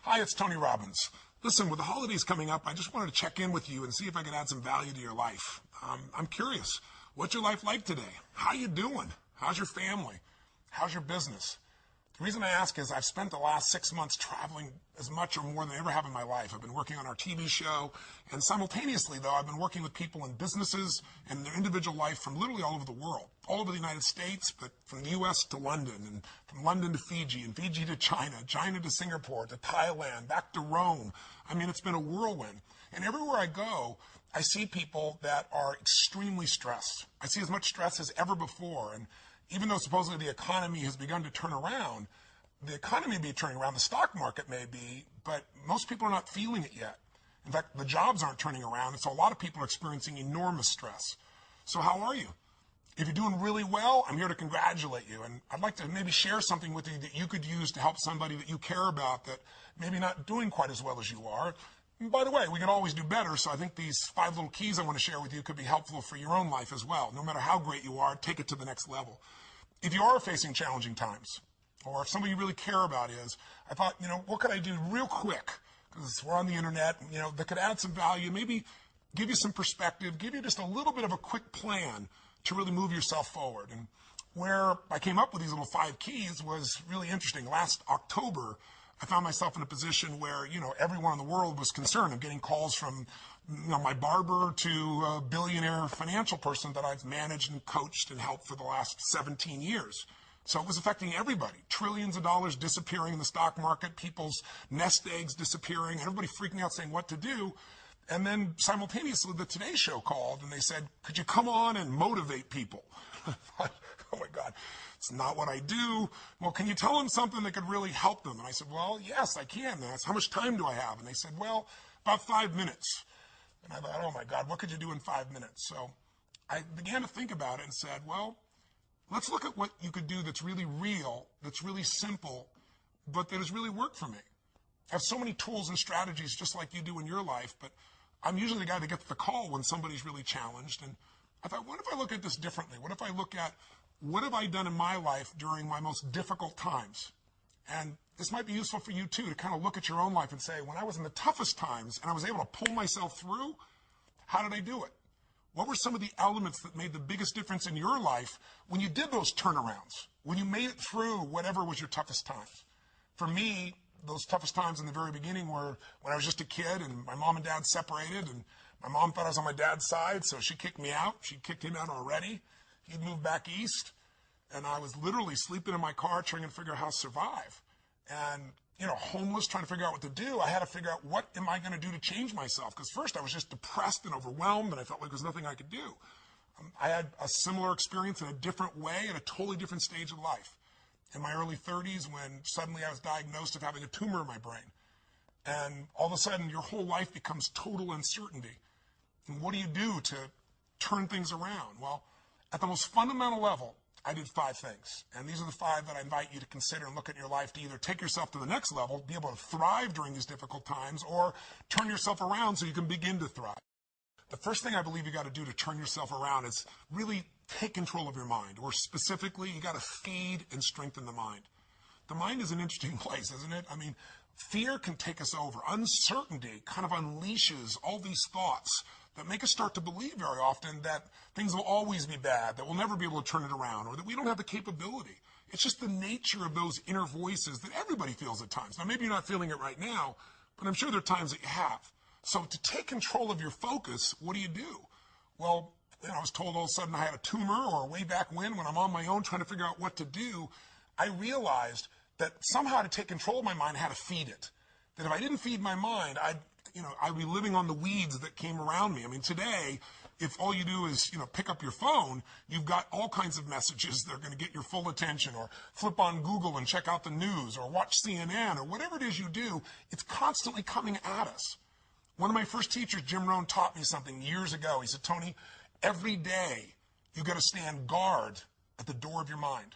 Hi, it's Tony Robbins. Listen, with the holidays coming up, I just wanted to check in with you and see if I could add some value to your life. I'm curious, what's your life like today? How you doing? How's your family? How's your business? The reason I ask is I've spent the last 6 months traveling as much or more than I ever have in my life. I've been working on our TV show, and simultaneously, though, I've been working with people in businesses and their individual life from literally all over the world, all over the United States, but from the U.S. to London, and from London to Fiji, and Fiji to China, China to Singapore, to Thailand, back to Rome. I mean, it's been a whirlwind. And everywhere I go, I see people that are extremely stressed. I see as much stress as ever before, and even though supposedly the economy has begun to turn around, the economy may be turning around, the stock market may be, but most people are not feeling it yet. In fact, the jobs aren't turning around, and so a lot of people are experiencing enormous stress. So how are you? If you're doing really well, I'm here to congratulate you, and I'd like to maybe share something with you that you could use to help somebody that you care about that maybe not doing quite as well as you are. And by the way, we can always do better, so I think these 5 little keys I want to share with you could be helpful for your own life as well. No matter how great you are, take it to the next level. If you are facing challenging times, or if somebody you really care about is, I thought, what could I do real quick, because we're on the internet, that could add some value, maybe give you some perspective, give you just a little bit of a quick plan to really move yourself forward. And where I came up with these little 5 keys was really interesting. Last October, I found myself in a position where, everyone in the world was concerned. I'm getting calls from, my barber to a billionaire financial person that I've managed and coached and helped for the last 17 years. So it was affecting everybody. Trillions of dollars disappearing in the stock market, people's nest eggs disappearing, everybody freaking out saying what to do. And then simultaneously, the Today Show called and they said, could you come on and motivate people? I thought, oh my God, it's not what I do. Well, can you tell them something that could really help them? And I said, well, yes, I can. And I said, how much time do I have? And they said, well, about 5 minutes. And I thought, oh my God, what could you do in 5 minutes? So I began to think about it and said, well, let's look at what you could do that's really real, that's really simple, but that has really worked for me. I have so many tools and strategies just like you do in your life, but I'm usually the guy that gets the call when somebody's really challenged. And I thought, what if I look at this differently? What if I look at what have I done in my life during my most difficult times? And this might be useful for you too, to kind of look at your own life and say, when I was in the toughest times and I was able to pull myself through, how did I do it? What were some of the elements that made the biggest difference in your life when you did those turnarounds, when you made it through whatever was your toughest times? For me, those toughest times in the very beginning were when I was just a kid and my mom and dad separated, and my mom thought I was on my dad's side, so she kicked me out. She kicked him out already. He'd moved back east, and I was literally sleeping in my car trying to figure out how to survive. And, homeless, trying to figure out what to do. I had to figure out, what am I going to do to change myself? Because first I was just depressed and overwhelmed, and I felt like there was nothing I could do. I had a similar experience in a different way at a totally different stage of life. In my early 30s, when suddenly I was diagnosed of having a tumor in my brain. And all of a sudden, your whole life becomes total uncertainty. And what do you do to turn things around? Well, at the most fundamental level, I did 5 things. And these are the 5 that I invite you to consider and look at in your life to either take yourself to the next level, be able to thrive during these difficult times, or turn yourself around so you can begin to thrive. The first thing I believe you got to do to turn yourself around is really take control of your mind, or specifically, you got to feed and strengthen the mind. The mind is an interesting place, isn't it? I mean, fear can take us over. Uncertainty kind of unleashes all these thoughts that make us start to believe very often that things will always be bad, that we'll never be able to turn it around, or that we don't have the capability. It's just the nature of those inner voices that everybody feels at times. Now, maybe you're not feeling it right now, but I'm sure there are times that you have. So to take control of your focus, what do you do? Well, I was told all of a sudden I had a tumor, or way back when I'm on my own trying to figure out what to do, I realized that somehow to take control of my mind, I had to feed it. That if I didn't feed my mind, I'd be living on the weeds that came around me. I mean, today, if all you do is, pick up your phone, you've got all kinds of messages that are going to get your full attention, or flip on Google and check out the news, or watch CNN, or whatever it is you do, it's constantly coming at us. One of my first teachers, Jim Rohn, taught me something years ago. He said, Tony, every day you've got to stand guard at the door of your mind.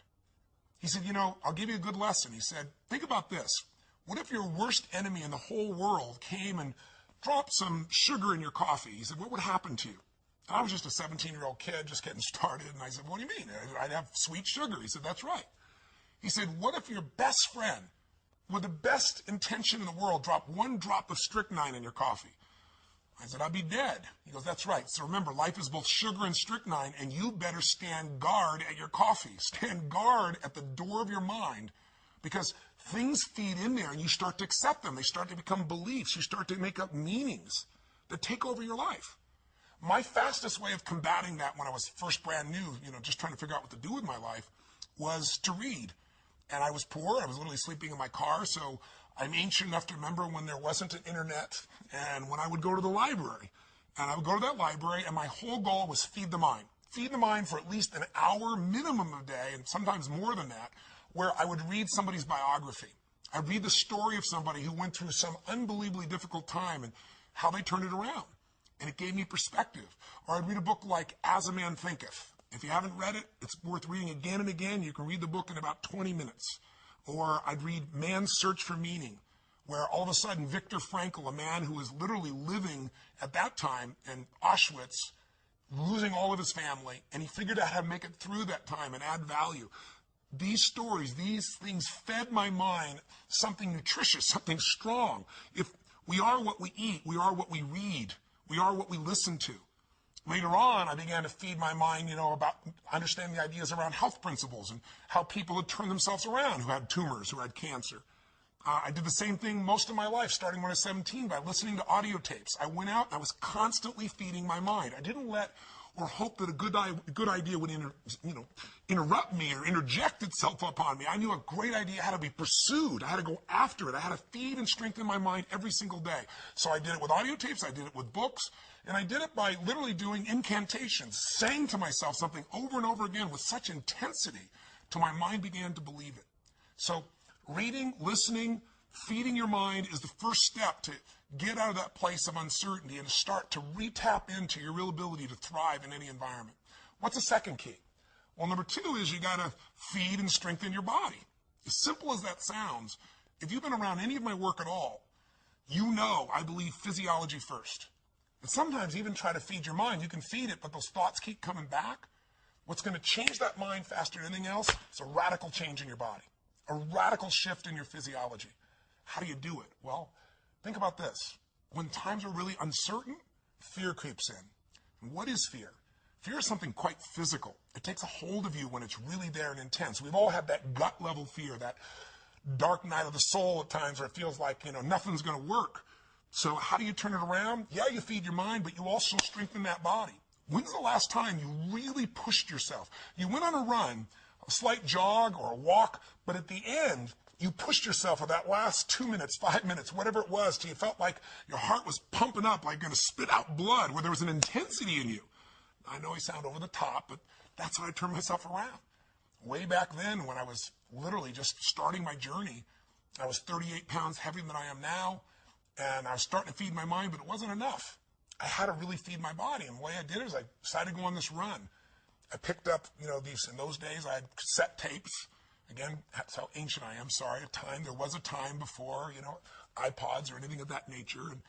He said, I'll give you a good lesson. He said, think about this. What if your worst enemy in the whole world came and dropped some sugar in your coffee? He said, what would happen to you? And I was just a 17-year-old kid just getting started. And I said, what do you mean? I'd have sweet sugar. He said, that's right. He said, what if your best friend with the best intention in the world, drop one drop of strychnine in your coffee. I said, I'd be dead. He goes, that's right. So remember, life is both sugar and strychnine, and you better stand guard at your coffee. Stand guard at the door of your mind, because things feed in there and you start to accept them. They start to become beliefs. You start to make up meanings that take over your life. My fastest way of combating that when I was first brand new, just trying to figure out what to do with my life, was to read. And I was poor. I was literally sleeping in my car, so I'm ancient enough to remember when there wasn't an internet and when I would go to the library. And I would go to that library, and my whole goal was feed the mind. Feed the mind for at least an hour minimum a day, and sometimes more than that, where I would read somebody's biography. I'd read the story of somebody who went through some unbelievably difficult time and how they turned it around. And it gave me perspective. Or I'd read a book like As a Man Thinketh. If you haven't read it, it's worth reading again and again. You can read the book in about 20 minutes. Or I'd read Man's Search for Meaning, where all of a sudden Viktor Frankl, a man who was literally living at that time in Auschwitz, losing all of his family, and he figured out how to make it through that time and add value. These stories, these things fed my mind something nutritious, something strong. If we are what we eat, we are what we read, we are what we listen to. Later on, I began to feed my mind, about understanding the ideas around health principles and how people had turned themselves around who had tumors, who had cancer. I did the same thing most of my life, starting when I was 17, by listening to audio tapes. I went out and I was constantly feeding my mind. I didn't let or hope that a good idea would interrupt me or interject itself upon me. I knew a great idea had to be pursued. I had to go after it. I had to feed and strengthen my mind every single day. So I did it with audio tapes. I did it with books. And I did it by literally doing incantations, saying to myself something over and over again with such intensity till my mind began to believe it. So reading, listening, feeding your mind is the first step to get out of that place of uncertainty and to start to re-tap into your real ability to thrive in any environment. What's the second key? Well, number two is you got to feed and strengthen your body. As simple as that sounds, if you've been around any of my work at all, I believe physiology first. And sometimes even try to feed your mind. You can feed it, but those thoughts keep coming back. What's going to change that mind faster than anything else is a radical change in your body, a radical shift in your physiology. How do you do it? Well, think about this. When times are really uncertain, fear creeps in. And what is fear? Fear is something quite physical. It takes a hold of you when it's really there and intense. We've all had that gut level fear, that dark night of the soul at times where it feels like, nothing's going to work. So how do you turn it around? Yeah, you feed your mind, but you also strengthen that body. When's the last time you really pushed yourself? You went on a run, a slight jog or a walk, but at the end, you pushed yourself for that last 2 minutes, 5 minutes, whatever it was, till you felt like your heart was pumping up, like going to spit out blood, where there was an intensity in you. I know I sound over the top, but that's how I turned myself around. Way back then, when I was literally just starting my journey, I was 38 pounds heavier than I am now, and I was starting to feed my mind, but it wasn't enough. I had to really feed my body, and the way I did it is I decided to go on this run. I picked up, in those days, I had cassette tapes. Again, that's how ancient I am. Sorry, there was a time before, iPods or anything of that nature. And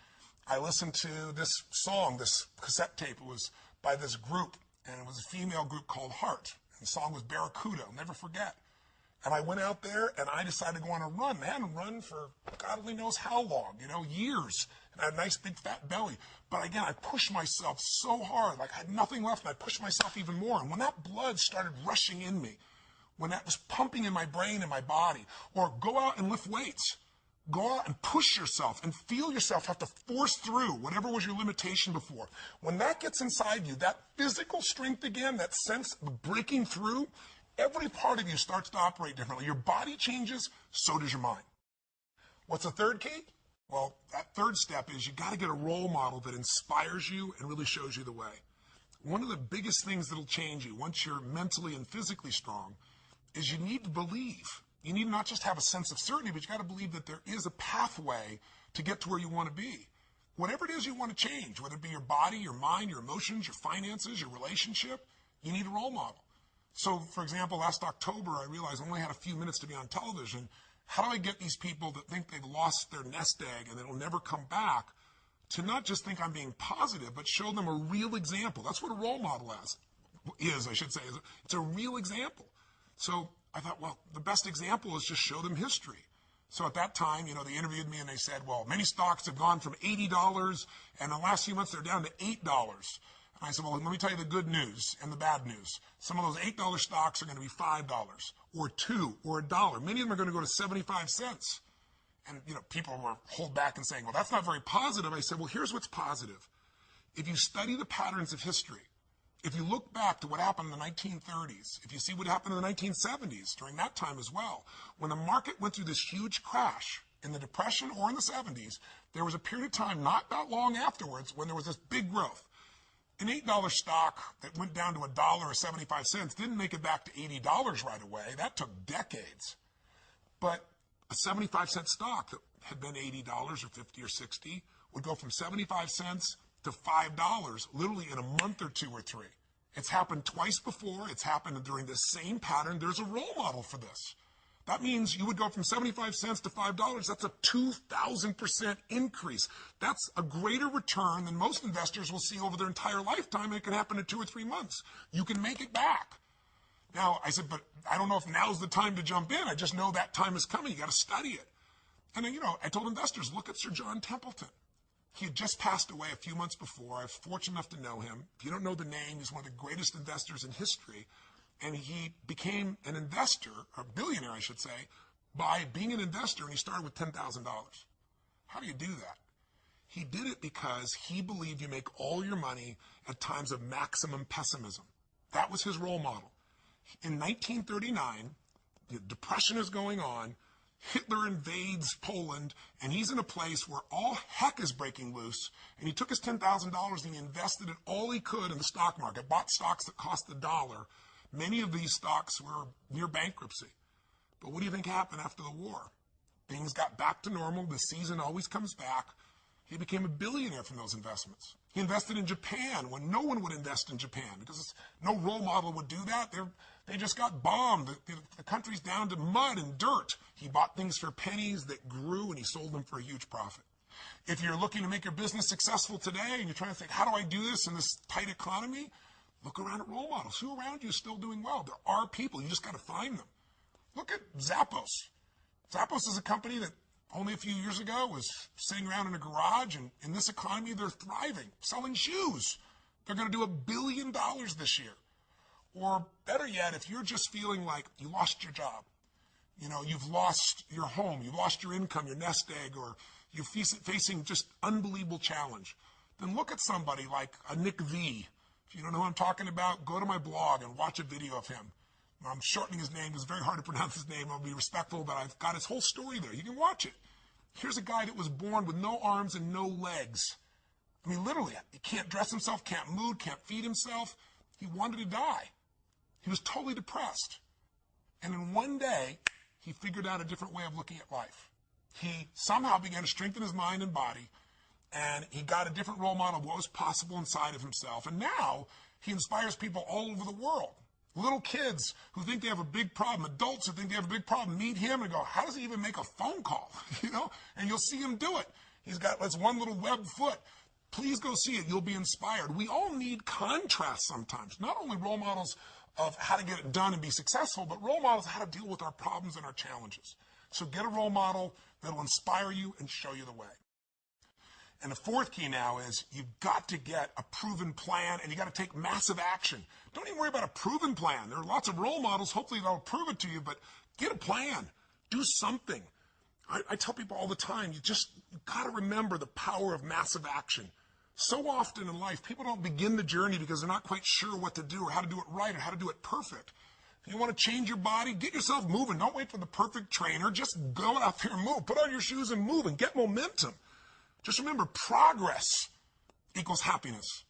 I listened to this song, this cassette tape. It was by this group, and it was a female group called Heart. And the song was Barracuda. I'll never forget. And I went out there, and I decided to go on a run. I hadn't run for God only knows how long, years. And I had a nice big fat belly. But again, I pushed myself so hard, like I had nothing left, and I pushed myself even more. And when that blood started rushing in me, when that was pumping in my brain and my body, or go out and lift weights, go out and push yourself and feel yourself have to force through whatever was your limitation before. When that gets inside you, that physical strength again, that sense of breaking through, every part of you starts to operate differently. Your body changes, so does your mind. What's the third key? Well, that third step is you got to get a role model that inspires you and really shows you the way. One of the biggest things that'll change you once you're mentally and physically strong is you need to believe. You need to not just have a sense of certainty, but you got to believe that there is a pathway to get to where you want to be. Whatever it is you want to change, whether it be your body, your mind, your emotions, your finances, your relationship, you need a role model. So, for example, last October, I realized I only had a few minutes to be on television. How do I get these people that think they've lost their nest egg and it'll never come back to not just think I'm being positive, but show them a real example? That's what a role model is. It's a real example. So I thought, well, the best example is just show them history. So at that time, they interviewed me and they said, well, many stocks have gone from $80 and in the last few months they're down to $8. And I said, well, let me tell you the good news and the bad news. Some of those $8 stocks are going to be $5 or $2 or $1. Many of them are going to go to 75 cents. And, people were hold back and saying, well, that's not very positive. I said, well, here's what's positive. If you study the patterns of history, if you look back to what happened in the 1930s, if you see what happened in the 1970s, during that time as well, when the market went through this huge crash in the Depression or in the 70s, there was a period of time not that long afterwards when there was this big growth. An $8 stock that went down to $1 or 75 cents didn't make it back to $80 right away. That took decades. But a 75-cent stock that had been $80 or 50 or 60 would go from 75 cents to $5 literally in a month or two or three. It's happened twice before. It's happened during the same pattern. There's a role model for this. That means you would go from 75 cents to $5. That's a 2,000% increase. That's a greater return than most investors will see over their entire lifetime, and it can happen in 2 or 3 months. You can make it back. Now, I said, but I don't know if now's the time to jump in. I just know that time is coming. You got to study it. And then, I told investors, look at Sir John Templeton. He had just passed away a few months before. I was fortunate enough to know him. If you don't know the name, he's one of the greatest investors in history. And he became an investor, a billionaire, I should say, by being an investor, and he started with $10,000. How do you do that? He did it because he believed you make all your money at times of maximum pessimism. That was his role model. In 1939, the Depression is going on. Hitler invades Poland, and he's in a place where all heck is breaking loose, and he took his $10,000 and he invested it all he could in the stock market, bought stocks that cost $1. Many of these stocks were near bankruptcy. But what do you think happened after the war? Things got back to normal. The season always comes back. He became a billionaire from those investments. He invested in Japan when no one would invest in Japan because no role model would do that. They just got bombed. The country's down to mud and dirt. He bought things for pennies that grew, and he sold them for a huge profit. If you're looking to make your business successful today and you're trying to think, how do I do this in this tight economy? Look around at role models. Who around you is still doing well? There are people. You just got to find them. Look at Zappos. Zappos is a company that only a few years ago was sitting around in a garage, and in this economy, they're thriving, selling shoes. They're going to do $1 billion this year. Or better yet, if you're just feeling like you lost your job, you've lost your home, you've lost your income, your nest egg, or you're facing just unbelievable challenge, then look at somebody like a Nick V. If you don't know who I'm talking about, go to my blog and watch a video of him. I'm shortening his name. It's very hard to pronounce his name. I'll be respectful, but I've got his whole story there. You can watch it. Here's a guy that was born with no arms and no legs. I mean, literally, he can't dress himself, can't move, can't feed himself. He wanted to die. He was totally depressed. And in one day, he figured out a different way of looking at life. He somehow began to strengthen his mind and body, and he got a different role model of what was possible inside of himself. And now he inspires people all over the world. Little kids who think they have a big problem, adults who think they have a big problem, meet him and go, how does he even make a phone call? And you'll see him do it. He's got this one little web foot. Please go see it. You'll be inspired. We all need contrast sometimes. Not only role models of how to get it done and be successful, but role models of how to deal with our problems and our challenges. So get a role model that'll inspire you and show you the way. And the fourth key now is you've got to get a proven plan, and you got to take massive action. Don't even worry about a proven plan. There are lots of role models. Hopefully they'll prove it to you, but get a plan. Do something. I tell people all the time, you've got to remember the power of massive action. So often in life, people don't begin the journey because they're not quite sure what to do or how to do it right or how to do it perfect. If you want to change your body, get yourself moving. Don't wait for the perfect trainer. Just go out there and move. Put on your shoes and move and get momentum. Just remember, progress equals happiness.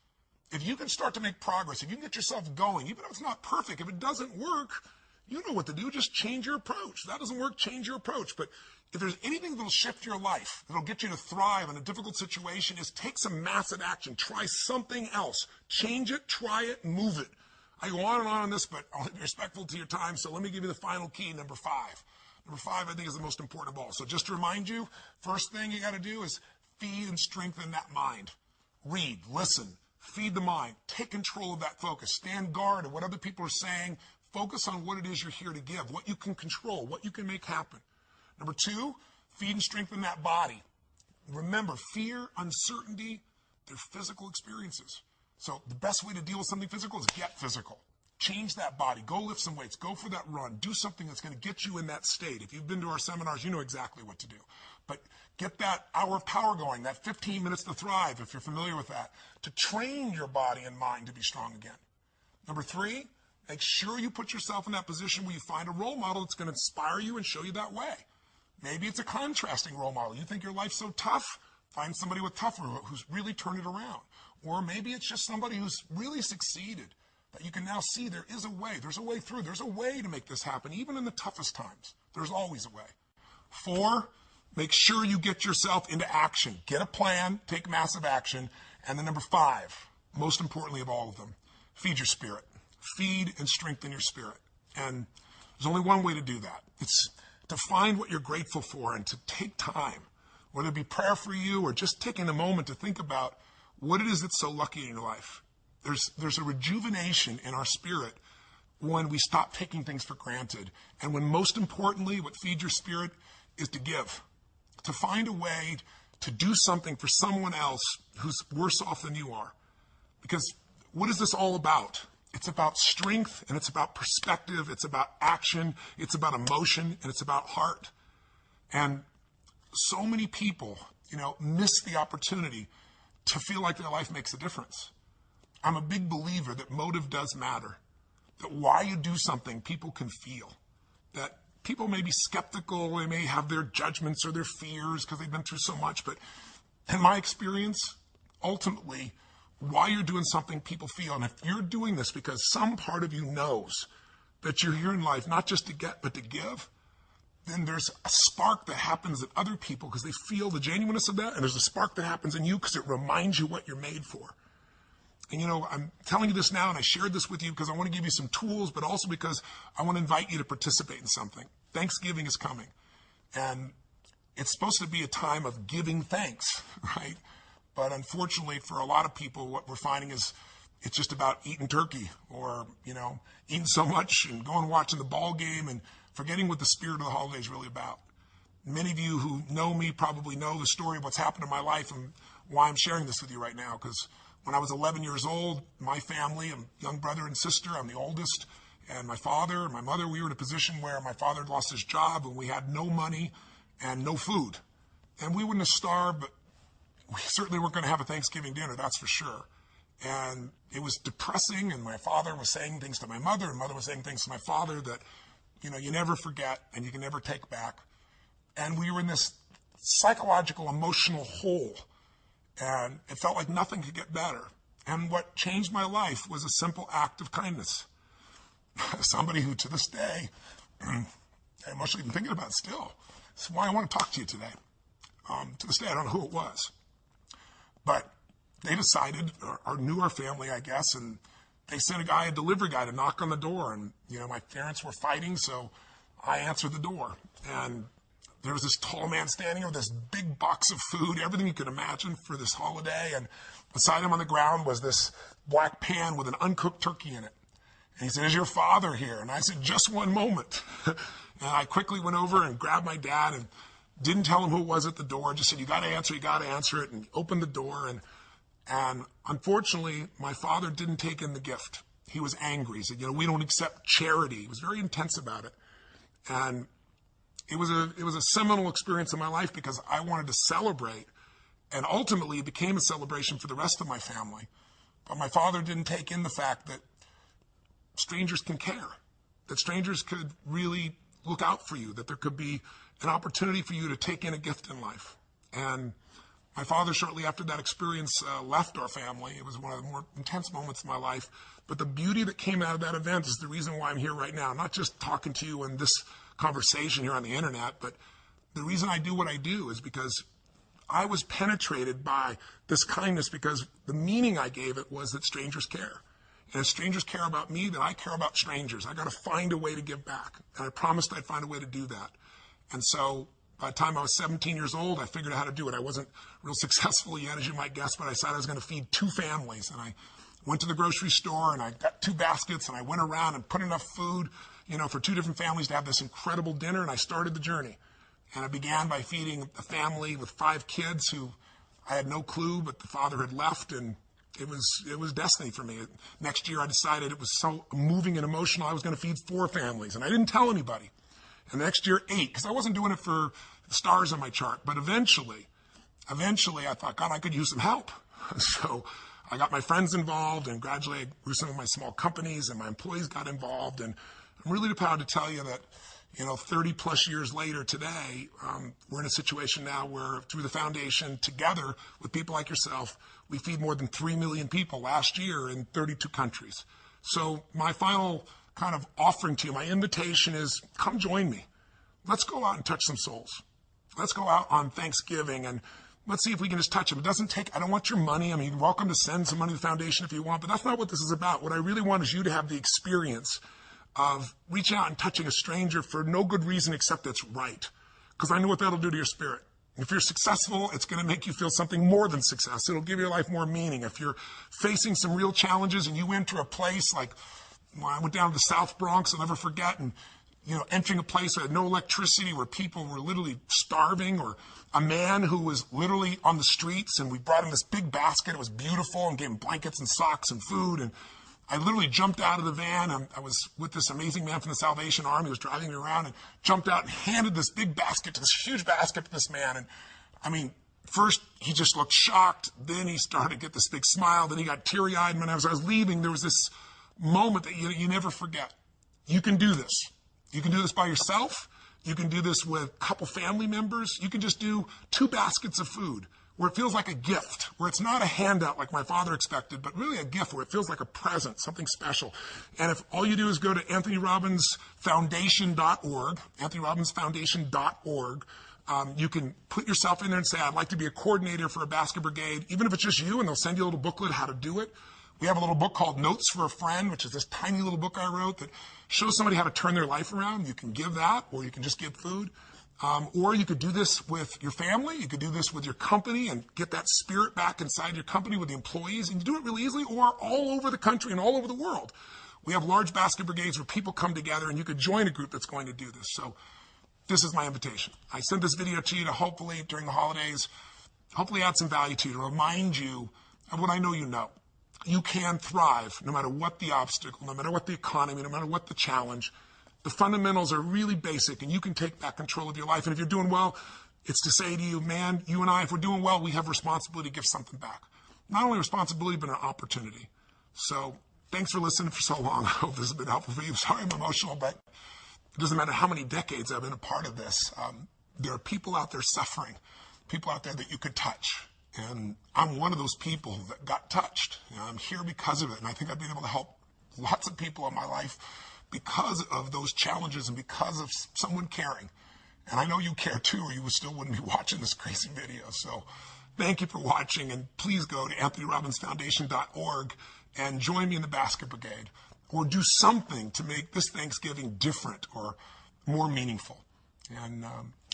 If you can start to make progress, if you can get yourself going, even if it's not perfect, if it doesn't work, you know what to do. Just change your approach. If that doesn't work, change your approach. But if there's anything that'll shift your life, that'll get you to thrive in a difficult situation, is take some massive action. Try something else. Change it, try it, move it. I go on and on this, but I'll be respectful to your time, so let me give you the final key, number 5. Number 5, I think, is the most important of all. So just to remind you, first thing you got to do is feed and strengthen that mind. Read, listen, feed the mind. Take control of that focus. Stand guard at what other people are saying. Focus on what it is you're here to give, what you can control, what you can make happen. Number 2, Feed and strengthen that body. Remember, fear, uncertainty, they're physical experiences. So the best way to deal with something physical is get physical. Change that body. Go lift some weights. Go for that run. Do something that's going to get you in that state. If you've been to our seminars, you know exactly what to do. But get that hour of power going, that 15 minutes to thrive, if you're familiar with that, to train your body and mind to be strong again. Number 3, make sure you put yourself in that position where you find a role model that's going to inspire you and show you that way. Maybe it's a contrasting role model. You think your life's so tough? Find somebody with tougher who's really turned it around. Or maybe it's just somebody who's really succeeded, that you can now see there is a way. There's a way through. There's a way to make this happen, even in the toughest times. There's always a way. 4, make sure you get yourself into action. Get a plan, take massive action. And then number 5, most importantly of all of them, feed your spirit. Feed and strengthen your spirit. And there's only one way to do that. It's to find what you're grateful for and to take time, whether it be prayer for you or just taking a moment to think about what it is that's so lucky in your life. There's a rejuvenation in our spirit when we stop taking things for granted. And when most importantly, what feeds your spirit is to give, to find a way to do something for someone else who's worse off than you are. Because what is this all about? It's about strength, and it's about perspective, it's about action, it's about emotion, and it's about heart. And so many people, miss the opportunity to feel like their life makes a difference. I'm a big believer that motive does matter, that why you do something people can feel, that people may be skeptical, they may have their judgments or their fears because they've been through so much, but in my experience, ultimately, why you're doing something people feel. And if you're doing this because some part of you knows that you're here in life not just to get but to give, then there's a spark that happens in other people because they feel the genuineness of that, and there's a spark that happens in you because it reminds you what you're made for. And I'm telling you this now, and I shared this with you because I want to give you some tools, but also because I want to invite you to participate in something. Thanksgiving is coming, and it's supposed to be a time of giving thanks, right? But unfortunately, for a lot of people, what we're finding is it's just about eating turkey or, eating so much and going and watching the ball game and forgetting what the spirit of the holiday is really about. Many of you who know me probably know the story of what's happened in my life and why I'm sharing this with you right now. Because when I was 11 years old, my family, a young brother and sister, I'm the oldest, and my father and my mother, we were in a position where my father had lost his job and we had no money and no food. And we wouldn't have starved, but we certainly weren't going to have a Thanksgiving dinner, that's for sure. And it was depressing, and my father was saying things to my mother, and mother was saying things to my father that, you never forget and you can never take back. And we were in this psychological, emotional hole, and it felt like nothing could get better. And what changed my life was a simple act of kindness. Somebody who, to this day, I'm emotionally even thinking about it still. That's why I want to talk to you today. To this day, I don't know who it was. But they decided, or knew our family, I guess, and they sent a delivery guy to knock on the door. And, my parents were fighting, so I answered the door. And there was this tall man standing with this big box of food, everything you could imagine for this holiday. And beside him on the ground was this black pan with an uncooked turkey in it. And he said, "Is your father here?" And I said, "Just one moment." And I quickly went over and grabbed my dad and didn't tell him who it was at the door. Just said, you got to answer it. And opened the door. And unfortunately, my father didn't take in the gift. He was angry. He said, "We don't accept charity." He was very intense about it. And it was a seminal experience in my life because I wanted to celebrate. And ultimately, it became a celebration for the rest of my family. But my father didn't take in the fact that strangers can care, that strangers could really look out for you, that there could be an opportunity for you to take in a gift in life. And my father, shortly after that experience, left our family. It was one of the more intense moments of my life. But the beauty that came out of that event is the reason why I'm here right now, not just talking to you in this conversation here on the internet, but the reason I do what I do is because I was penetrated by this kindness because the meaning I gave it was that strangers care. And if strangers care about me, then I care about strangers. I got to find a way to give back. And I promised I'd find a way to do that. And so by the time I was 17 years old, I figured out how to do it. I wasn't real successful yet, as you might guess, but I decided I was going to feed 2 families. And I went to the grocery store and I got 2 baskets and I went around and put enough food, for 2 different families to have this incredible dinner. And I started the journey. And I began by feeding a family with 5 kids who I had no clue, but the father had left, and it was destiny for me. Next year, I decided it was so moving and emotional, I was going to feed 4 families, and I didn't tell anybody. And the next year, 8, because I wasn't doing it for the stars on my chart. But eventually, I thought, God, I could use some help. So I got my friends involved, and gradually I grew some of my small companies, and my employees got involved. And I'm really proud to tell you that, 30 plus years later today, we're in a situation now where through the foundation, together with people like yourself, we feed more than 3 million people last year in 32 countries. So my final kind of offering to you, my invitation is, come join me. Let's go out and touch some souls. Let's go out on Thanksgiving and let's see if we can just touch them. It doesn't take, I don't want your money. I mean, you're welcome to send some money to the foundation if you want, but that's not what this is about. What I really want is you to have the experience of reaching out and touching a stranger for no good reason except it's right. Because I know what that'll do to your spirit. If you're successful, it's going to make you feel something more than success. It'll give your life more meaning. If you're facing some real challenges and you enter a place like, when I went down to the South Bronx, I'll never forget, and entering a place that had no electricity where people were literally starving, or a man who was literally on the streets, and we brought him this big basket. It was beautiful, and gave him blankets and socks and food. And I literally jumped out of the van, and I was with this amazing man from the Salvation Army who was driving me around, and jumped out and handed this big basket, this huge basket to this man. And I mean, first he just looked shocked. Then he started to get this big smile. Then he got teary-eyed. And as I was leaving, there was this moment that you never forget. You can do this. You can do this by yourself. You can do this with a couple family members. You can just do 2 baskets of food where it feels like a gift, where it's not a handout like my father expected, but really a gift where it feels like a present, something special. And if all you do is go to AnthonyRobbinsFoundation.org, AnthonyRobbinsFoundation.org, you can put yourself in there and say, I'd like to be a coordinator for a basket brigade, even if it's just you, and they'll send you a little booklet how to do it. We have a little book called Notes for a Friend, which is this tiny little book I wrote that shows somebody how to turn their life around. You can give that, or you can just give food. Or you could do this with your family. You could do this with your company and get that spirit back inside your company with the employees. And you do it really easily, or all over the country and all over the world. We have large basket brigades where people come together, and you could join a group that's going to do this. So this is my invitation. I sent this video to you to hopefully, during the holidays, hopefully add some value to you, to remind you of what I know you know. You can thrive no matter what the obstacle, no matter what the economy, no matter what the challenge. The fundamentals are really basic, and you can take back control of your life. And if you're doing well, it's to say to you, man, you and I, if we're doing well, we have responsibility to give something back. Not only responsibility, but an opportunity. So thanks for listening for so long. I hope this has been helpful for you. Sorry I'm emotional, but it doesn't matter how many decades I've been a part of this. There are people out there suffering, people out there that you could touch. And I'm one of those people that got touched. I'm here because of it. And I think I've been able to help lots of people in my life because of those challenges and because of someone caring. And I know you care too, or you still wouldn't be watching this crazy video. So thank you for watching. And please go to AnthonyRobbinsFoundation.org and join me in the Basket Brigade, or do something to make this Thanksgiving different or more meaningful. And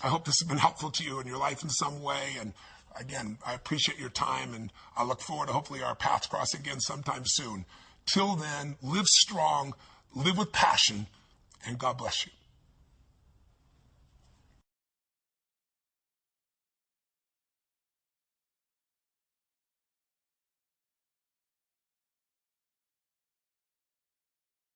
I hope this has been helpful to you in your life in some way. And again, I appreciate your time, and I look forward to hopefully our paths crossing again sometime soon. Till then, live strong, live with passion, and God bless you.